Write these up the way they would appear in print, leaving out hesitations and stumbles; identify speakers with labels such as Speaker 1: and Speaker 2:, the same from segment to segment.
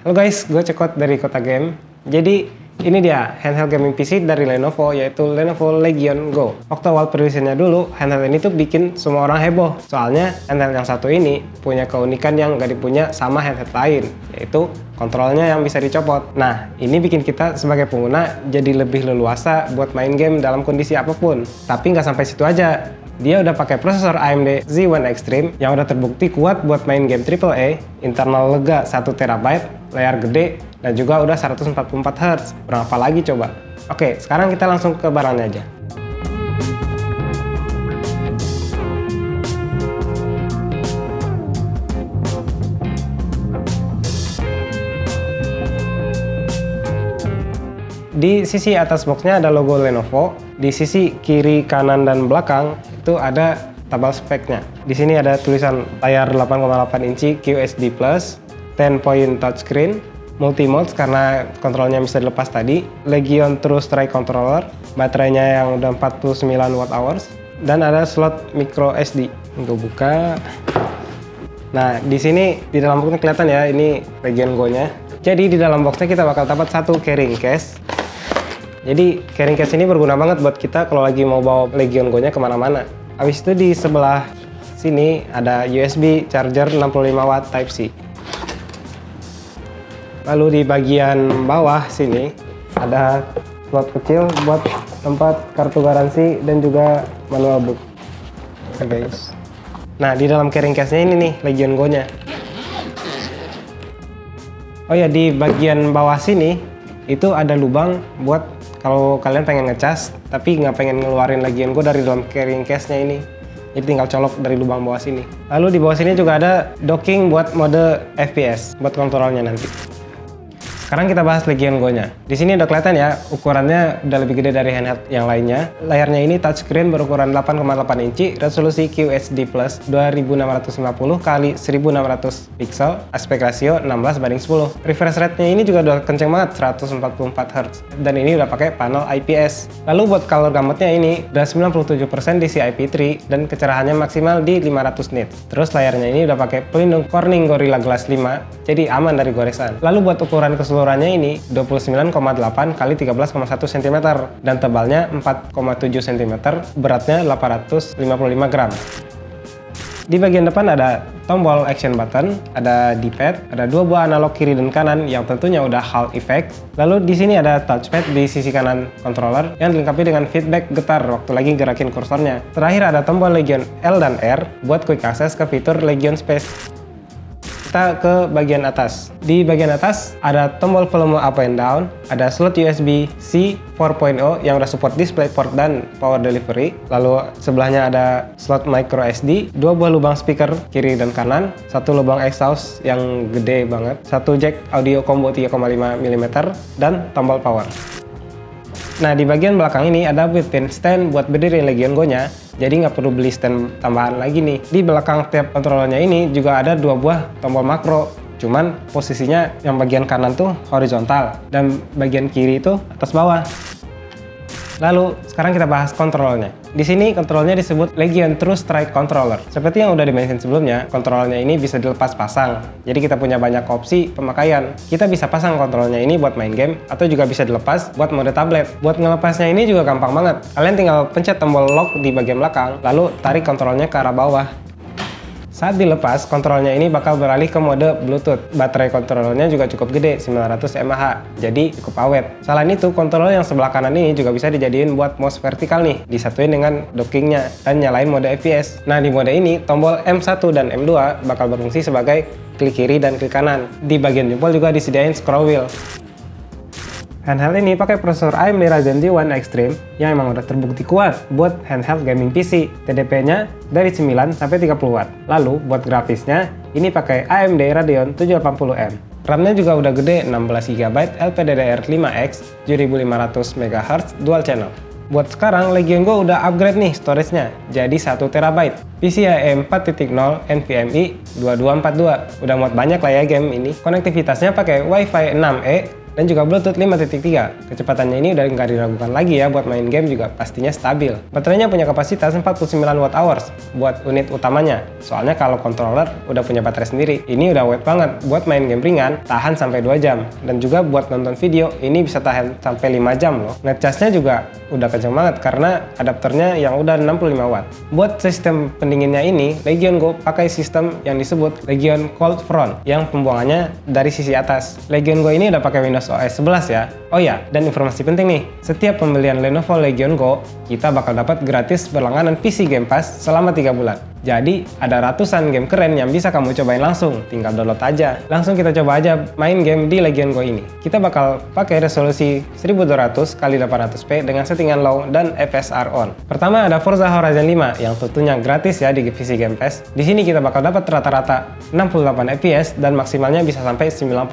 Speaker 1: Halo guys, gue Cekot dari Kota Game. Jadi ini dia handheld gaming PC dari Lenovo, yaitu Lenovo Legion Go. Waktu awal perilisannya dulu, handheld ini tuh bikin semua orang heboh. Soalnya handheld yang satu ini punya keunikan yang gak dipunya sama handheld lain, yaitu kontrolnya yang bisa dicopot. Nah, ini bikin kita sebagai pengguna jadi lebih leluasa buat main game dalam kondisi apapun. Tapi nggak sampai situ aja. Dia udah pakai prosesor AMD Zen Extreme yang udah terbukti kuat buat main game AAA, internal lega 1 TB, layar gede, dan juga udah 144 Hz. Berapa lagi coba? Oke, sekarang kita langsung ke barangnya aja. Di sisi atas boxnya ada logo Lenovo, di sisi kiri, kanan, dan belakang itu ada tabel speknya. Di sini ada tulisan layar 8,8 inci QHD+, 10-point touchscreen, multi-mode karena kontrolnya bisa dilepas tadi, Legion True Strike Controller, baterainya yang udah 49 Wh, dan ada slot micro SD. Untuk buka. Nah, di sini di dalam boxnya kelihatan ya, ini Legion Go-nya. Jadi di dalam boxnya kita bakal dapat satu carrying case. Jadi carrying case ini berguna banget buat kita kalau lagi mau bawa Legion Go-nya kemana-mana. Habis itu di sebelah sini ada USB charger 65W Type-C. Lalu di bagian bawah sini ada slot kecil buat tempat kartu garansi dan juga manual book. Oke guys. Nah, di dalam carrying case-nya ini nih Legion Go-nya. Oh ya, di bagian bawah sini itu ada lubang buat kalau kalian pengen ngecas tapi nggak pengen ngeluarin Legion Go dari dalam carrying case-nya ini. Jadi tinggal colok dari lubang bawah sini. Lalu di bawah sini juga ada docking buat mode FPS buat kontrolnya nanti. Sekarang kita bahas Legion Go-nya. Di sini udah kelihatan ya, ukurannya udah lebih gede dari handheld yang lainnya. Layarnya ini touchscreen berukuran 8,8 inci, resolusi QHD+, 2650 x 1600 pixel, aspek rasio 16:10. Refresh rate-nya ini juga udah kenceng banget, 144 Hz. Dan ini udah pakai panel IPS. Lalu buat color gamutnya ini udah 97% DCI-P3 dan kecerahannya maksimal di 500 nits. Terus layarnya ini udah pakai pelindung Corning Gorilla Glass 5, jadi aman dari goresan. Lalu buat ukuran keseluruhannya ini 29,8 x 13,1 cm dan tebalnya 4,7 cm, beratnya 855 gram. Di bagian depan ada tombol action button, ada D-pad, ada dua buah analog kiri dan kanan yang tentunya udah Hall effect. Lalu di sini ada touchpad di sisi kanan controller yang dilengkapi dengan feedback getar waktu lagi gerakin kursornya. Terakhir ada tombol Legion L dan R buat quick access ke fitur Legion Space. Kita ke bagian atas. Di bagian atas ada tombol volume up and down, ada slot USB-C 4.0 yang udah support DisplayPort dan power delivery. Lalu sebelahnya ada slot micro SD, dua buah lubang speaker kiri dan kanan, satu lubang exhaust yang gede banget, satu jack audio combo 3,5 mm dan tombol power. Nah, di bagian belakang ini ada built-in stand buat berdiri Legion Go-nya, jadi nggak perlu beli stand tambahan lagi nih. Di belakang tiap kontrolernya ini juga ada dua buah tombol makro, cuman posisinya yang bagian kanan tuh horizontal dan bagian kiri itu atas bawah. Lalu sekarang kita bahas kontrolnya. Di sini kontrolnya disebut Legion True Strike Controller. Seperti yang udah dimention sebelumnya, kontrolnya ini bisa dilepas pasang. Jadi kita punya banyak opsi pemakaian. Kita bisa pasang kontrolnya ini buat main game atau juga bisa dilepas buat mode tablet. Buat ngelepasnya ini juga gampang banget. Kalian tinggal pencet tombol lock di bagian belakang, lalu tarik kontrolnya ke arah bawah. Saat dilepas, kontrolnya ini bakal beralih ke mode Bluetooth. Baterai kontrolernya juga cukup gede, 900 mAh, jadi cukup awet. Selain itu, kontroler yang sebelah kanan ini juga bisa dijadiin buat mouse vertikal nih, disatuin dengan dockingnya dan nyalain mode FPS. Nah, di mode ini, tombol M1 dan M2 bakal berfungsi sebagai klik kiri dan klik kanan. Di bagian jempol juga disediain scroll wheel. Handheld ini pakai prosesor AMD Ryzen Zen Extreme yang emang udah terbukti kuat buat handheld gaming PC. TDP-nya dari 9 sampai 30 Watt. Lalu buat grafisnya ini pakai AMD Radeon 780M. RAM-nya juga udah gede, 16 GB LPDDR5X 7500 MHz dual channel. Buat sekarang Legion Go udah upgrade nih storage-nya jadi 1 TB. PCIe 4.0 NVMe 2242. Udah muat banyak lah ya game ini. Konektivitasnya pakai Wi-Fi 6E dan juga Bluetooth 5.3. Kecepatannya ini udah nggak diragukan lagi ya, buat main game juga pastinya stabil. Baterainya punya kapasitas 49 Wh buat unit utamanya. Soalnya kalau controller udah punya baterai sendiri, ini udah awet banget buat main game ringan, tahan sampai 2 jam. Dan juga buat nonton video, ini bisa tahan sampai 5 jam loh. Ngecasnya juga udah kenceng banget karena adapternya yang udah 65 watt. Buat sistem pendinginnya ini, Legion Go pakai sistem yang disebut Legion Cold Front yang pembuangannya dari sisi atas. Legion Go ini udah pakai Windows OS 11 ya. Oh ya, dan informasi penting nih, setiap pembelian Lenovo Legion Go, kita bakal dapat gratis berlangganan PC Game Pass selama 3 bulan. Jadi, ada ratusan game keren yang bisa kamu cobain langsung, tinggal download aja. Langsung kita coba aja main game di Legion Go ini. Kita bakal pakai resolusi 1200x800p dengan settingan low dan FSR on. Pertama ada Forza Horizon 5 yang tentunya gratis ya di PC Game Pass. Di sini kita bakal dapat rata-rata 68 fps dan maksimalnya bisa sampai 91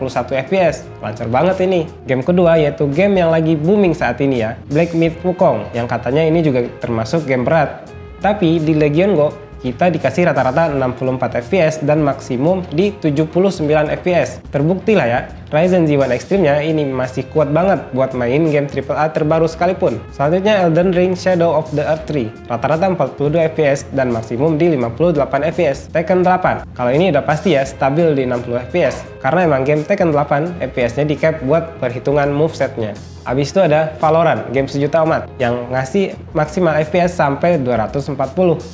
Speaker 1: fps. Lancar banget ini. Game kedua yaitu game yang lagi booming saat ini ya, Black Myth Wukong, yang katanya ini juga termasuk game berat. Tapi di Legion Go kita dikasih rata-rata 64 fps dan maksimum di 79 fps. Terbukti lah ya, Ryzen Z1 Extreme-nya ini masih kuat banget buat main game AAA terbaru sekalipun. Selanjutnya Elden Ring Shadow of the Earth 3, rata-rata 42 fps dan maksimum di 58 fps. Tekken 8, kalau ini udah pasti ya stabil di 60 fps, karena emang game Tekken 8 fps-nya di cap buat perhitungan moveset-nya. Abis itu ada Valorant, game sejuta umat, yang ngasih maksimal FPS sampai 240.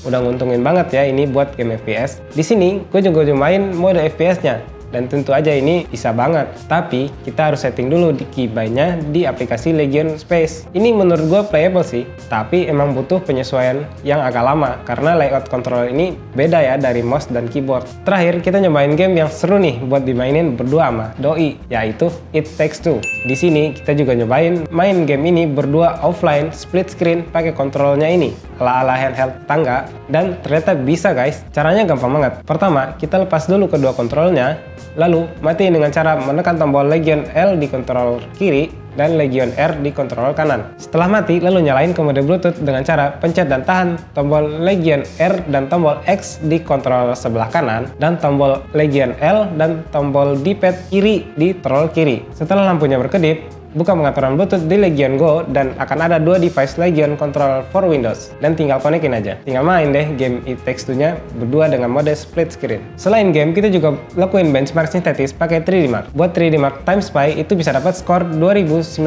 Speaker 1: Udah nguntungin banget ya ini buat game FPS. Di sini gue juga main mode FPS-nya. Dan tentu aja ini bisa banget, tapi kita harus setting dulu di keybind-nya di aplikasi Legion Space. Ini menurut gue playable sih, tapi emang butuh penyesuaian yang agak lama karena layout controller ini beda ya dari mouse dan keyboard. Terakhir kita nyobain game yang seru nih buat dimainin berdua sama doi, yaitu It Takes Two. Di sini kita juga nyobain main game ini berdua offline split screen pakai kontrolnya ini ala-ala handheld tangga, dan ternyata bisa guys. Caranya gampang banget. Pertama, kita lepas dulu kedua kontrolnya, lalu matiin dengan cara menekan tombol Legion L di kontrol kiri dan Legion R di kontrol kanan. Setelah mati, lalu nyalain ke mode Bluetooth dengan cara pencet dan tahan tombol Legion R dan tombol X di kontrol sebelah kanan, dan tombol Legion L dan tombol D-pad kiri di kontrol kiri. Setelah lampunya berkedip, buka pengaturan Bluetooth di Legion Go dan akan ada 2 device Legion Control for Windows, dan tinggal konekin aja. Tinggal main deh game It Takes Two-nya berdua dengan mode split screen. Selain game, kita juga lakuin benchmark sintetis pakai 3D Mark. Buat 3D Mark Time Spy itu bisa dapat skor 2967,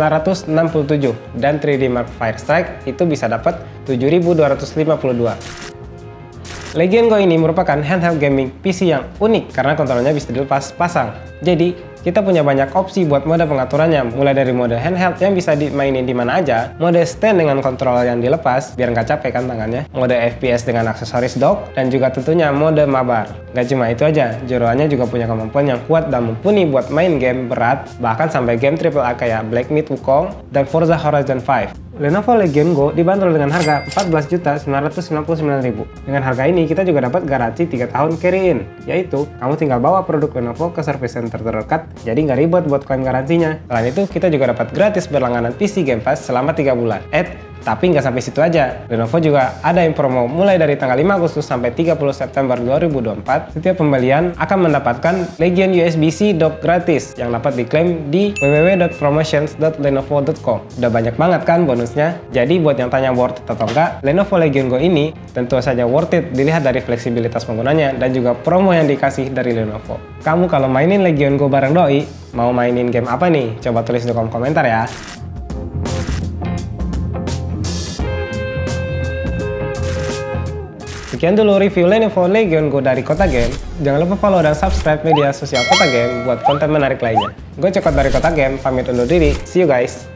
Speaker 1: dan 3D Mark Fire Strike itu bisa dapat 7252. Legion Go ini merupakan handheld gaming PC yang unik karena kontrolnya bisa dilepas pasang. Jadi, kita punya banyak opsi buat mode pengaturannya, mulai dari mode handheld yang bisa dimainin di mana aja, mode stand dengan kontrol yang dilepas biar nggak capek kan tangannya, mode FPS dengan aksesoris dock, dan juga tentunya mode mabar. Gak cuma itu aja, jeroannya juga punya kemampuan yang kuat dan mumpuni buat main game berat, bahkan sampai game AAA kayak Black Myth Wukong dan Forza Horizon 5. Lenovo Legion Go dibanderol dengan harga 14.999.000. Dengan harga ini kita juga dapat garansi 3 tahun carry-in, yaitu kamu tinggal bawa produk Lenovo ke service center terdekat, jadi nggak ribet buat klaim garansinya. Selain itu, kita juga dapat gratis berlangganan PC Game Pass selama 3 bulan. Tapi nggak sampai situ aja. Lenovo juga ada yang promo mulai dari tanggal 5 Agustus sampai 30 September 2024. Setiap pembelian akan mendapatkan Legion USB-C dock gratis yang dapat diklaim di www.promotions.lenovo.com. Udah banyak banget kan bonusnya? Jadi buat yang tanya worth it atau enggak, Lenovo Legion Go ini tentu saja worth it dilihat dari fleksibilitas penggunanya dan juga promo yang dikasih dari Lenovo. Kamu kalau mainin Legion Go bareng doi, mau mainin game apa nih? Coba tulis di kolom komentar ya. Sekian dulu review Lenovo Legion Go dari Kota Game. Jangan lupa follow dan subscribe media sosial Kota Game buat konten menarik lainnya. Gue Cokot dari Kota Game, pamit undur diri. See you guys!